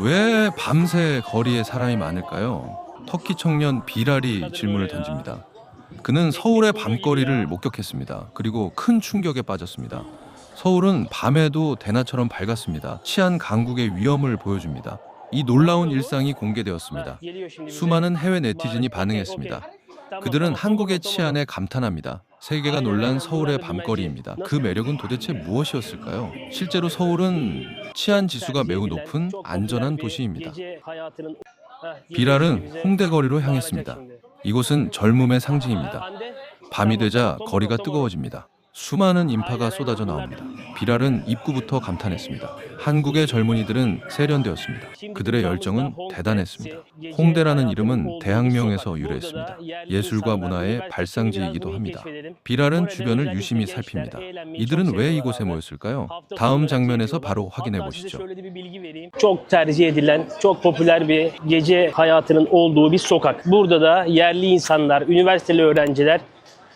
왜 밤새 거리에 사람이 많을까요? 터키 청년 비랄이 질문을 던집니다. 그는 서울의 밤거리를 목격했습니다. 그리고 큰 충격에 빠졌습니다. 서울은 밤에도 대낮처럼 밝았습니다. 치안 강국의 위험을 보여줍니다. 이 놀라운 일상이 공개되었습니다. 수많은 해외 네티즌이 반응했습니다. 그들은 한국의 치안에 감탄합니다. 세계가 놀란 서울의 밤거리입니다. 그 매력은 도대체 무엇이었을까요? 실제로 서울은 치안 지수가 매우 높은 안전한 도시입니다. 비랄은 홍대 거리로 향했습니다. 이곳은 젊음의 상징입니다. 밤이 되자 거리가 뜨거워집니다. 수많은 인파가 쏟아져 나옵니다. 비랄은 입구부터 감탄했습니다. 한국의 젊은이들은 세련되었습니다. 그들의 열정은 대단했습니다. 홍대라는 이름은 대학명에서 유래했습니다. 예술과 문화의 발상지이기도 합니다. 비랄은 주변을 유심히 살핍니다. 이들은 왜 이곳에 모였을까요? 다음 장면에서 바로 확인해 보시죠. Çok tercih edilen, çok popüler bir gece hayatının olduğu bir sokak. Burada da yerli insanlar, üniversiteli öğrenciler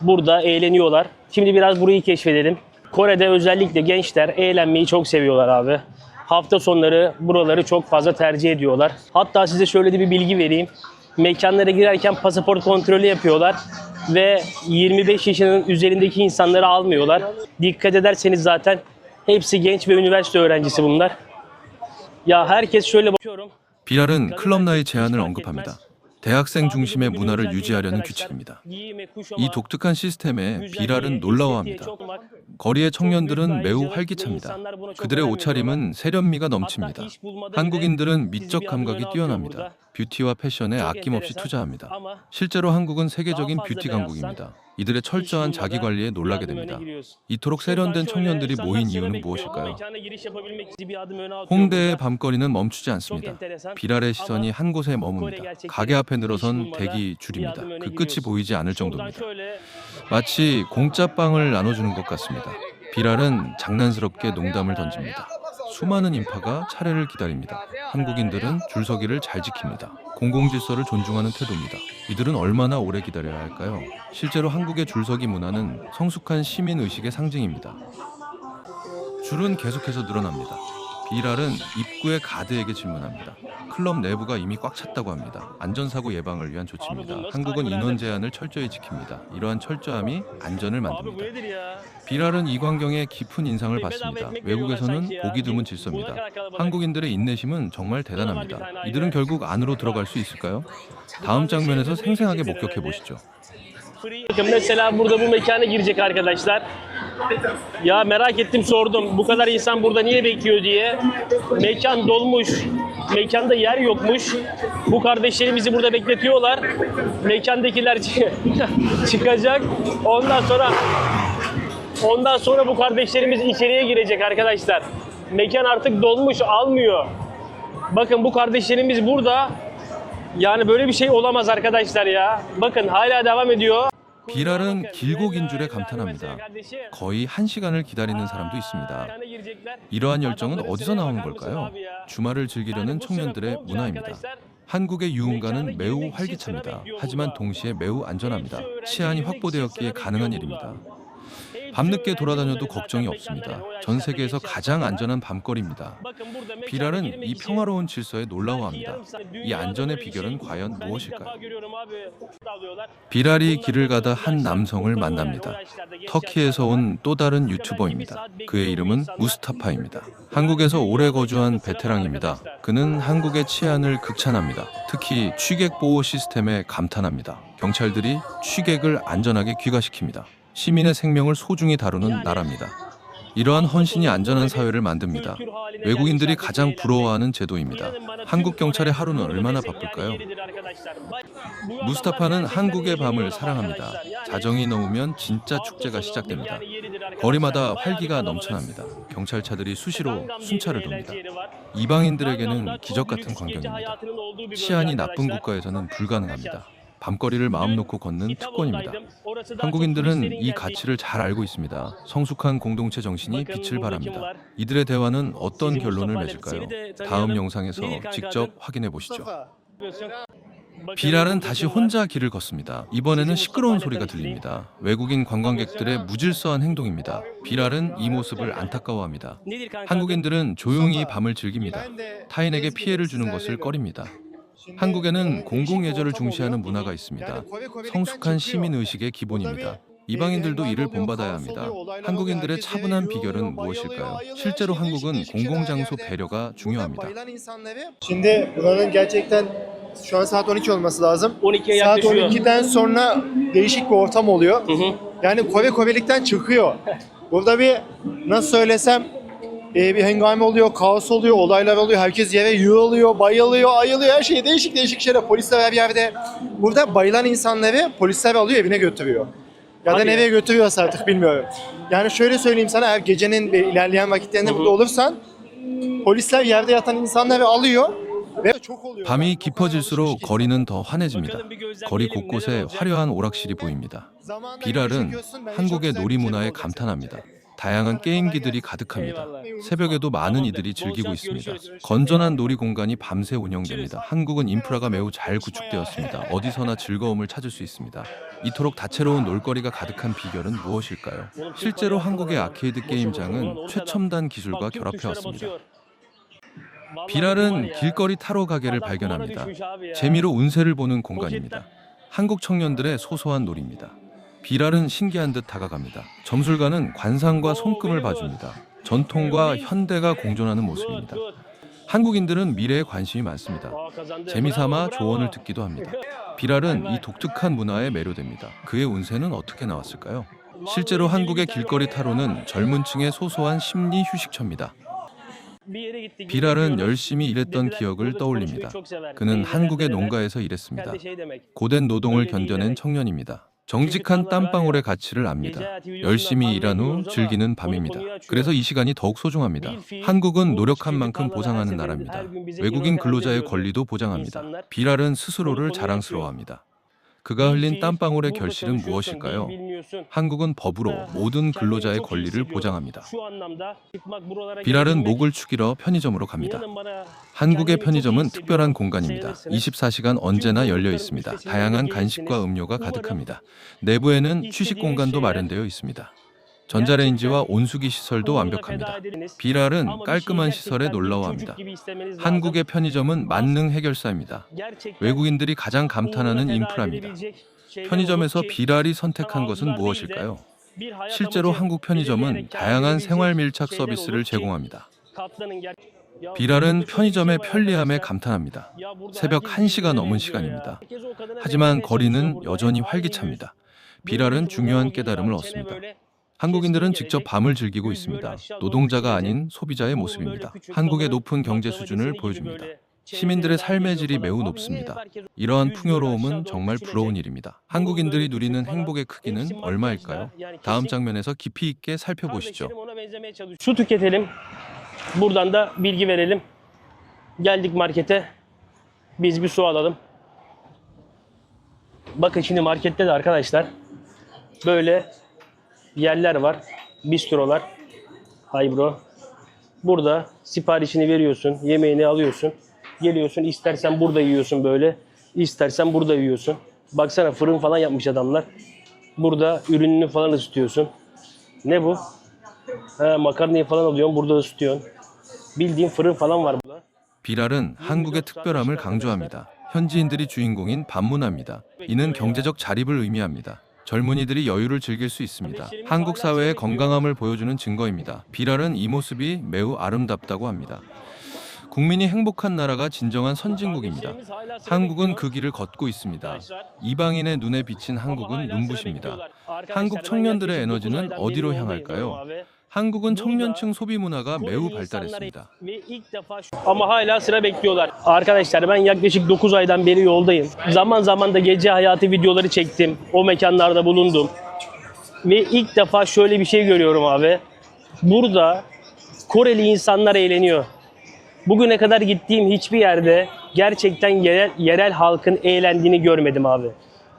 burada eğleniyorlar. Şimdi biraz burayı keşfedelim. Kore'de özellikle gençler eğlenmeyi çok seviyorlar abi. Hafta sonları buraları çok fazla tercih ediyorlar. Hatta size şöyle de bir bilgi vereyim. Mekanlara girerken pasaport kontrolü yapıyorlar ve 25 yaşının üzerindeki insanları almıyorlar. Dikkat ederseniz zaten hepsi genç ve üniversite öğrencisi bunlar. Ya herkes şöyle bakıyorum. 비랄은 클럽 나이 제한을 언급합니다. 대학생 중심의 문화를 유지하려는 규칙입니다. 이 독특한 시스템에 비랄은 놀라워합니다. 거리의 청년들은 매우 활기찹니다. 그들의 옷차림은 세련미가 넘칩니다. 한국인들은 미적 감각이 뛰어납니다. 뷰티와 패션에 아낌없이 투자합니다. 실제로 한국은 세계적인 뷰티 강국입니다. 이들의 철저한 자기관리에 놀라게 됩니다. 이토록 세련된 청년들이 모인 이유는 무엇일까요? 홍대의 밤거리는 멈추지 않습니다. 비랄의 시선이 한 곳에 머뭅니다. 가게 앞에 늘어선 대기 줄입니다. 그 끝이 보이지 않을 정도입니다. 마치 공짜 빵을 나눠주는 것 같습니다. 비랄은 장난스럽게 농담을 던집니다. 수많은 인파가 차례를 기다립니다. 한국인들은 줄서기를 잘 지킵니다. 공공질서를 존중하는 태도입니다. 이들은 얼마나 오래 기다려야 할까요? 실제로 한국의 줄서기 문화는 성숙한 시민의식의 상징입니다. 줄은 계속해서 늘어납니다. 비랄은 입구의 가드에게 질문합니다. 클럽 내부가 이미 꽉 찼다고 합니다. 안전사고 예방을 위한 조치입니다. 한국은 인원 제한을 철저히 지킵니다. 이러한 철저함이 안전을 만듭니다. 비랄은 이 광경에 깊은 인상을 받습니다. 외국에서는 보기 드문 질서입니다. 한국인들의 인내심은 정말 대단합니다. 이들은 결국 안으로 들어갈 수 있을까요? 다음 장면에서 생생하게 목격해 보시죠. Bakın mesela burada bu mekana girecek arkadaşlar. Ya merak ettim sordum. Bu kadar insan burada niye bekliyor diye. Mekan dolmuş. Mekanda yer yokmuş. Bu kardeşlerimizi burada bekletiyorlar. Mekandakiler çıkacak. Ondan sonra bu kardeşlerimiz içeriye girecek arkadaşlar. Mekan artık dolmuş, almıyor. Bakın bu kardeşlerimiz burada. Yani böyle bir şey olamaz arkadaşlar ya. Bakın hala devam ediyor. 비랄은 길고 긴 줄에 감탄합니다. 거의 1시간을 기다리는 사람도 있습니다. 이러한 열정은 어디서 나오는 걸까요? 주말을 즐기려는 청년들의 문화입니다. 한국의 유흥가는 매우 활기찹니다. 하지만 동시에 매우 안전합니다. 치안이 확보되었기에 가능한 일입니다. 밤늦게 돌아다녀도 걱정이 없습니다. 전 세계에서 가장 안전한 밤거리입니다. 비랄은 이 평화로운 질서에 놀라워합니다. 이 안전의 비결은 과연 무엇일까요? 비랄이 길을 가다 한 남성을 만납니다. 터키에서 온 또 다른 유튜버입니다. 그의 이름은 무스타파입니다. 한국에서 오래 거주한 베테랑입니다. 그는 한국의 치안을 극찬합니다. 특히 취객 보호 시스템에 감탄합니다. 경찰들이 취객을 안전하게 귀가시킵니다. 시민의 생명을 소중히 다루는 나라입니다. 이러한 헌신이 안전한 사회를 만듭니다. 외국인들이 가장 부러워하는 제도입니다. 한국 경찰의 하루는 얼마나 바쁠까요? 무스타파는 한국의 밤을 사랑합니다. 자정이 넘으면 진짜 축제가 시작됩니다. 거리마다 활기가 넘쳐납니다. 경찰차들이 수시로 순찰을 돕니다. 이방인들에게는 기적 같은 광경입니다. 치안이 나쁜 국가에서는 불가능합니다. 밤거리를 마음 놓고 걷는 특권입니다. 한국인들은 이 가치를 잘 알고 있습니다. 성숙한 공동체 정신이 빛을 발합니다. 이들의 대화는 어떤 결론을 맺을까요? 다음 영상에서 직접 확인해 보시죠. 비랄은 다시 혼자 길을 걷습니다. 이번에는 시끄러운 소리가 들립니다. 외국인 관광객들의 무질서한 행동입니다. 비랄은 이 모습을 안타까워합니다. 한국인들은 조용히 밤을 즐깁니다. 타인에게 피해를 주는 것을 꺼립니다. 한국에는 공공예절을 중시하는 문화가 있습니다. 성숙한 시민의식의 기본입니다. 이방인들도 이를 본받아야 합니다. 한국인들의 차분한 비결은 무엇일까요? 실제로 한국은 공공장소 배려가 중요합니다. Şimdi buranın gerçekten şu an saat 12 olması lazım. 12'ye Saat yaklaşıyor. 12'den sonra değişik bir ortam oluyor. Yani kovelikten çıkıyor. Burada bir nasıl söylesem bir hengame oluyor, kaos oluyor, olaylar oluyor. Herkes yere yığılıyor, bayılıyor, ayılıyor. Her şey değişik şeyler. Polisler her yerde. Burada bayılan insanları polisler alıyor, evine götürüyor. Ya da Hadi ya. nereye götürüyorsa artık bilmiyorum. Yani şöyle söyleyeyim sana, eğer gecenin ilerleyen vakitlerinde burada olursan polisler yerde yatan insanları alıyor ve çok oluyor. 밤이 깊어질수록 거리는 더 환해집니다. 거리 곳곳에 화려한 오락실이 보입니다. 비랄은 한국의 놀이 문화에 감탄합니다. 다양한 게임기들이 가득합니다. 새벽에도 많은 이들이 즐기고 있습니다. 건전한 놀이 공간이 밤새 운영됩니다. 한국은 인프라가 매우 잘 구축되었습니다. 어디서나 즐거움을 찾을 수 있습니다. 이토록 다채로운 놀거리가 가득한 비결은 무엇일까요? 실제로 한국의 아케이드 게임장은 최첨단 기술과 결합해 왔습니다. 비랄은 길거리 타로 가게를 발견합니다. 재미로 운세를 보는 공간입니다. 한국 청년들의 소소한 놀이입니다. 비랄은 신기한 듯 다가갑니다. 점술가는 관상과 손금을 봐줍니다. 전통과 현대가 공존하는 모습입니다. 한국인들은 미래에 관심이 많습니다. 재미삼아 조언을 듣기도 합니다. 비랄은 이 독특한 문화에 매료됩니다. 그의 운세는 어떻게 나왔을까요? 실제로 한국의 길거리 타로는 젊은 층의 소소한 심리 휴식처입니다. 비랄은 열심히 일했던 기억을 떠올립니다. 그는 한국의 농가에서 일했습니다. 고된 노동을 견뎌낸 청년입니다. 정직한 땀방울의 가치를 압니다. 열심히 일한 후 즐기는 밤입니다. 그래서 이 시간이 더욱 소중합니다. 한국은 노력한 만큼 보상하는 나라입니다. 외국인 근로자의 권리도 보장합니다. 비랄은 스스로를 자랑스러워합니다. 그가 흘린 땀방울의 결실은 무엇일까요? 한국은 법으로 모든 근로자의 권리를 보장합니다. 비랄은 목을 축이러 편의점으로 갑니다. 한국의 편의점은 특별한 공간입니다. 24시간 언제나 열려 있습니다. 다양한 간식과 음료가 가득합니다. 내부에는 취식 공간도 마련되어 있습니다. 전자레인지와 온수기 시설도 완벽합니다. 비랄은 깔끔한 시설에 놀라워합니다. 한국의 편의점은 만능 해결사입니다. 외국인들이 가장 감탄하는 인프라입니다. 편의점에서 비랄이 선택한 것은 무엇일까요? 실제로 한국 편의점은 다양한 생활 밀착 서비스를 제공합니다. 비랄은 편의점의 편리함에 감탄합니다. 새벽 1시가 넘은 시간입니다. 하지만 거리는 여전히 활기찹니다. 비랄은 중요한 깨달음을 얻습니다. 한국인들은 직접 밤을 즐기고 있습니다. 노동자가 아닌 소비자의 모습입니다. 한국의 높은 경제 수준을 보여줍니다. 시민들의 삶의 질이 매우 높습니다. 이러한 풍요로움은 정말 부러운 일입니다. 한국인들이 누리는 행복의 크기는 얼마일까요? 다음 장면에서 깊이 있게 살펴보시죠. Su tüketelim. Buradan da bilgi verelim. Geldik markete. Biz bir su alalım. Bakın şimdi markette de arkadaşlar böyle yerler var. Bistrolar. Hi bro. Burada siparişini veriyorsun, yemeğini alıyorsun. Geliyorsun, istersen burada yiyorsun böyle, istersen burada yiyorsun. Baksana fırın falan yapmış adamlar. Burada ürününü falan ısıtıyorsun. Ne bu? Ha, makarnayı falan alıyorsun, burada ısıtıyorsun. Bildiğin fırın falan var burada. 비랄은 한국의 특별함을 강조합니다. 현지인들이 주인공인 밤문화입니다. 이는 경제적 자립을 의미합니다. 젊은이들이 여유를 즐길 수 있습니다. 한국 사회의 건강함을 보여주는 증거입니다. 비랄은 이 모습이 매우 아름답다고 합니다. 국민이 행복한 나라가 진정한 선진국입니다. 한국은 그 길을 걷고 있습니다. 이방인의 눈에 비친 한국은 눈부십니다. 한국 청년들의 에너지는 어디로 향할까요? 한국은 청년층 소비 문화가 매우 발달했습니다. Ama hala sıra bekliyorlar. Arkadaşlar ben yaklaşık 9 aydan beri yoldayım. Zaman zaman da gece hayatı videoları çektim. O mekanlarda bulundum. Ve ilk defa şöyle bir şey görüyorum abi. Burada Koreli insanlar eğleniyor. Bugüne kadar gittiğim hiçbir yerde gerçekten yerel halkın eğlendiğini görmedim abi.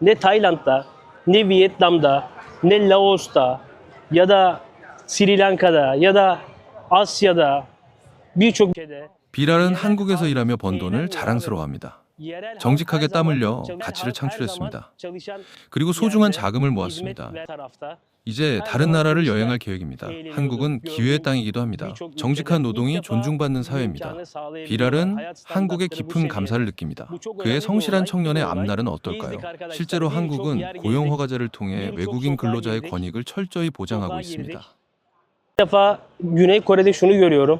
Ne Tayland'da, ne Vietnam'da, ne Laos'ta ya da Sri Lanka'da ya da Asya'da birçok ülkede 비랄은 한국에서 일하며 번 돈을 자랑스러워합니다. 정직하게 땀 흘려 가치를 창출했습니다. 그리고 소중한 자금을 모았습니다. 이제 다른 나라를 여행할 계획입니다. 한국은 기회의 땅이기도 합니다. 정직한 노동이 존중받는 사회입니다. 비랄은 한국의 깊은 감사를 느낍니다. 그의 성실한 청년의 앞날은 어떨까요? 실제로 한국은 고용 허가제를 통해 외국인 근로자의 권익을 철저히 보장하고 있습니다. İlk defa Güney Kore'de şunu görüyorum.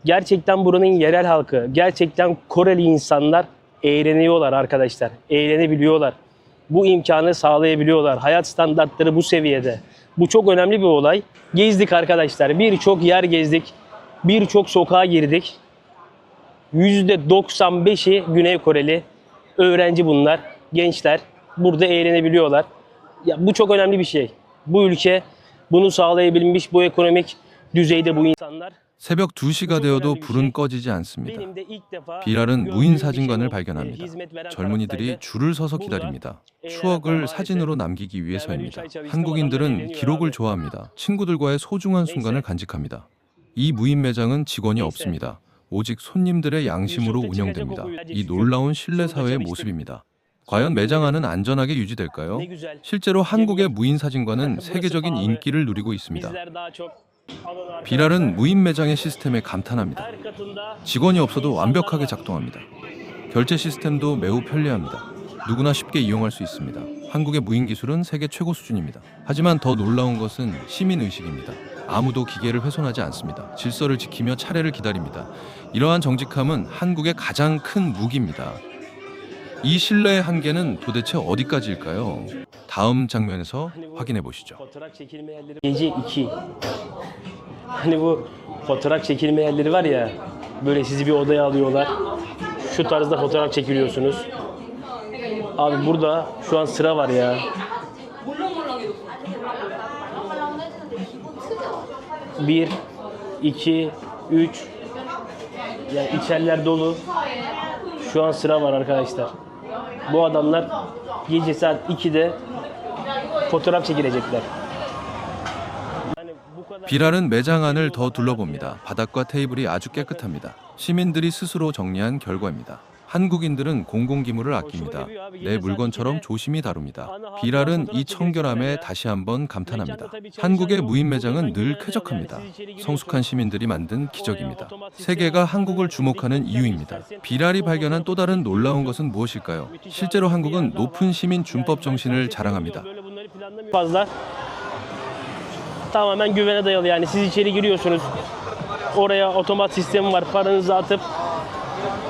Gerçekten buranın yerel halkı, gerçekten Koreli insanlar eğleniyorlar arkadaşlar. Eğlenebiliyorlar. Bu imkanı sağlayabiliyorlar. Hayat standartları bu seviyede. Bu çok önemli bir olay. Gezdik arkadaşlar. Birçok yer gezdik. Birçok sokağa girdik. %95'i Güney Koreli öğrenci bunlar. Gençler. Burada eğlenebiliyorlar. Ya bu çok önemli bir şey. Bu ülke bunu sağlayabilmiş, bu ekonomik düzeyde bu insanlar. 새벽 2시가 되어도 불은 꺼지지 않습니다. 비랄은 무인 사진관을 발견합니다. 젊은이들이 줄을 서서 기다립니다. 추억을 사진으로 남기기 위해서입니다. 한국인들은 기록을 좋아합니다. 친구들과의 소중한 순간을 간직합니다. 이 무인 매장은 직원이 없습니다. 오직 손님들의 양심으로 운영됩니다. 이 놀라운 신뢰 사회의 모습입니다. 과연 매장 안은 안전하게 유지될까요? 실제로 한국의 무인 사진관은 세계적인 인기를 누리고 있습니다. 비랄은 무인 매장의 시스템에 감탄합니다. 직원이 없어도 완벽하게 작동합니다. 결제 시스템도 매우 편리합니다. 누구나 쉽게 이용할 수 있습니다. 한국의 무인 기술은 세계 최고 수준입니다. 하지만 더 놀라운 것은 시민 의식입니다. 아무도 기계를 훼손하지 않습니다. 질서를 지키며 차례를 기다립니다. 이러한 정직함은 한국의 가장 큰 무기입니다. 이 신뢰의 한계는 도대체 어디까지일까요? 다음 장면에서 확인해 보시죠. Gece 2. Hani bu fotoğraf çekilme yerleri var ya, böyle sizi bir odaya alıyorlar. Şu tarzda fotoğraf çekiliyorsunuz. Abi burada şu an sıra var ya. Bir, iki, üç. Yani içeriler dolu. Şu an sıra var arkadaşlar. Bu adamlar gece saat 2'de fotoğraf çekilecekler. 비랄은 매장 안을 더 둘러봅니다. 바닥과 테이블이 아주 깨끗합니다. 시민들이 스스로 정리한 결과입니다. 한국인들은 공공기물을 아낍니다. 내 물건처럼 조심히 다룹니다. 비랄은 이 청결함에 다시 한번 감탄합니다. 한국의 무인 매장은 늘 쾌적합니다. 성숙한 시민들이 만든 기적입니다. 세계가 한국을 주목하는 이유입니다. 비랄이 발견한 또 다른 놀라운 것은 무엇일까요? 실제로 한국은 높은 시민 준법 정신을 자랑합니다. Fazla tamamen güvene dayalı, yani siz içeri giriyorsunuz. Oraya otomat sistemi var. Paranızı atıp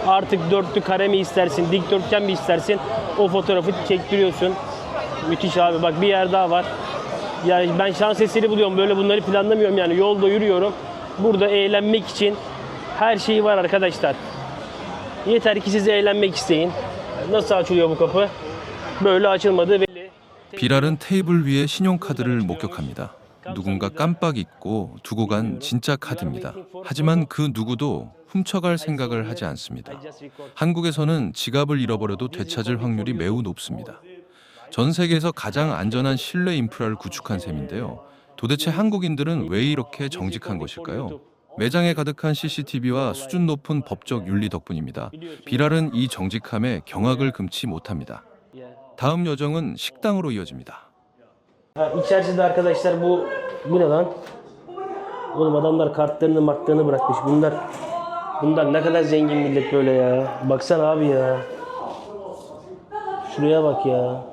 artık dörtlü kare mi istersin, dikdörtgen mi istersin, o fotoğrafı çektiriyorsun. Müthiş abi, bak bir yer daha var. Yani ben şans eseri buluyorum, böyle bunları planlamıyorum, yani yolda yürüyorum. Burada eğlenmek için her şey var arkadaşlar. Yeter ki siz eğlenmek isteyin. Nasıl açılıyor bu kapı? Böyle açılmadığı belli. 비랄은 테이블 위에 신용카드를 목격합니다. 누군가 깜빡 잊고 두고 간 진짜 카드입니다. 하지만 그 누구도 훔쳐갈 생각을 하지 않습니다. 한국에서는 지갑을 잃어버려도 되찾을 확률이 매우 높습니다. 전 세계에서 가장 안전한 실내 인프라를 구축한 셈인데요. 도대체 한국인들은 왜 이렇게 정직한 것일까요? 매장에 가득한 CCTV와 수준 높은 법적 윤리 덕분입니다. 비랄은 이 정직함에 경악을 금치 못합니다. 다음 여정은 식당으로 이어집니다. Ha, içerisinde arkadaşlar bu ne lan? Oğlum adamlar martlarını bırakmış. Bunlar ne kadar zengin millet böyle ya. Baksana abi ya. Şuraya bak ya.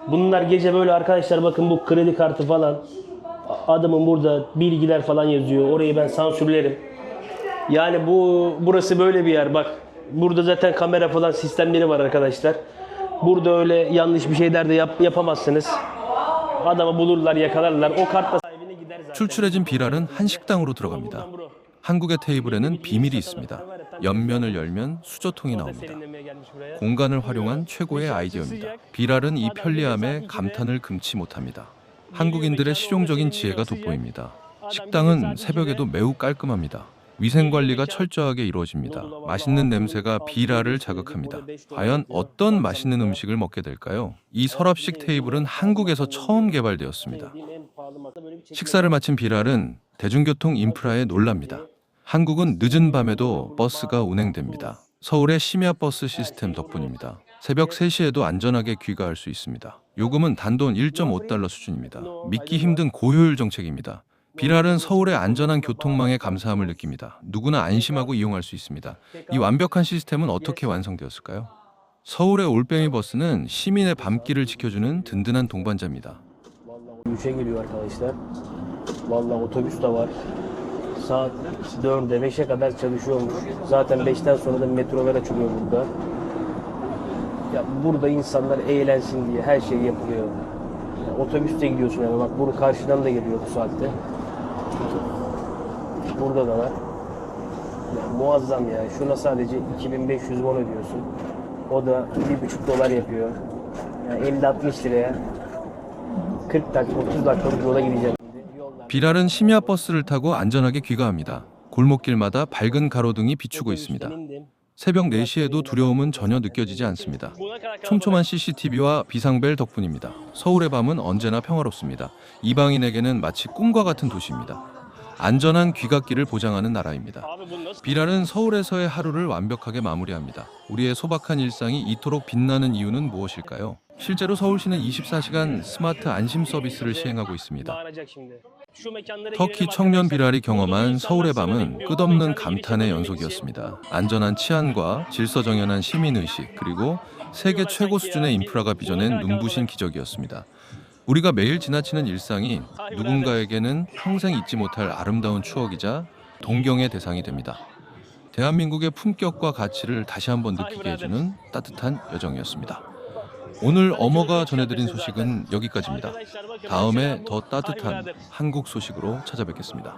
Bunlar gece böyle arkadaşlar, bakın bu kredi kartı falan. Adamın burada bilgiler falan yazıyor. Orayı ben sansürlerim. Yani burası böyle bir yer bak. Burada zaten kamera falan sistemleri var arkadaşlar. Burada öyle yanlış bir şeyler de yapamazsınız. Adamı bulurlar, yakalarlar. O kartla sahibine gider zaten. 출출해진 비랄은 한 식당으로 들어갑니다. 한국의 테이블에는 비밀이 있습니다. 옆면을 열면 수저통이 나옵니다. 공간을 활용한 최고의 아이디어입니다. 비랄은 이 편리함에 감탄을 금치 못합니다. 한국인들의 실용적인 지혜가 돋보입니다. 식당은 새벽에도 매우 깔끔합니다. 위생관리가 철저하게 이루어집니다. 맛있는 냄새가 비랄을 자극합니다. 과연 어떤 맛있는 음식을 먹게 될까요? 이 서랍식 테이블은 한국에서 처음 개발되었습니다. 식사를 마친 비랄은 대중교통 인프라에 놀랍니다. 한국은 늦은 밤에도 버스가 운행됩니다. 서울의 심야 버스 시스템 덕분입니다. 새벽 3시에도 안전하게 귀가할 수 있습니다. 요금은 단돈 1.5달러 수준입니다. 믿기 힘든 고효율 정책입니다. 비랄은 서울의 안전한 교통망에 감사함을 느낍니다. 누구나 안심하고 이용할 수 있습니다. 이 완벽한 시스템은 어떻게 완성되었을까요? 서울의 올빼미 버스는 시민의 밤길을 지켜주는 든든한 동반자입니다. Vallahi 3'e geliyor arkadaşlar. Vallahi otobüs de var. Saat 4'e 5'e kadar çalışıyormuş. Zaten 5'ten sonra da metrolar açılıyor burada. Ya burada insanlar eğlensin diye her şey yapılıyor. Ya otobüste gidiyorsun yani bak bunu karşıdan da geliyor bu saatte. Burada da var. Ya muazzam ya. Şuna sadece 2500 won ödüyorsun. O da $1,5 yapıyor. Yani 50-60 liraya 40 dakika 30 dakikalık yola gideceğim. 비랄은 심야 버스를 타고 안전하게 귀가합니다. 골목길마다 밝은 가로등이 비추고 있습니다. 새벽 4시에도 두려움은 전혀 느껴지지 않습니다. 촘촘한 CCTV와 비상벨 덕분입니다. 서울의 밤은 언제나 평화롭습니다. 이방인에게는 마치 꿈과 같은 도시입니다. 안전한 귀갓길을 보장하는 나라입니다. 비랄은 서울에서의 하루를 완벽하게 마무리합니다. 우리의 소박한 일상이 이토록 빛나는 이유는 무엇일까요? 실제로 서울시는 24시간 스마트 안심 서비스를 시행하고 있습니다. 터키 청년 비랄이 경험한 서울의 밤은 끝없는 감탄의 연속이었습니다. 안전한 치안과 질서정연한 시민의식, 그리고 세계 최고 수준의 인프라가 빚어낸 눈부신 기적이었습니다. 우리가 매일 지나치는 일상이 누군가에게는 평생 잊지 못할 아름다운 추억이자 동경의 대상이 됩니다. 대한민국의 품격과 가치를 다시 한번 느끼게 해주는 따뜻한 여정이었습니다. 오늘 어머가 전해드린 소식은 여기까지입니다. 다음에 더 따뜻한 한국 소식으로 찾아뵙겠습니다.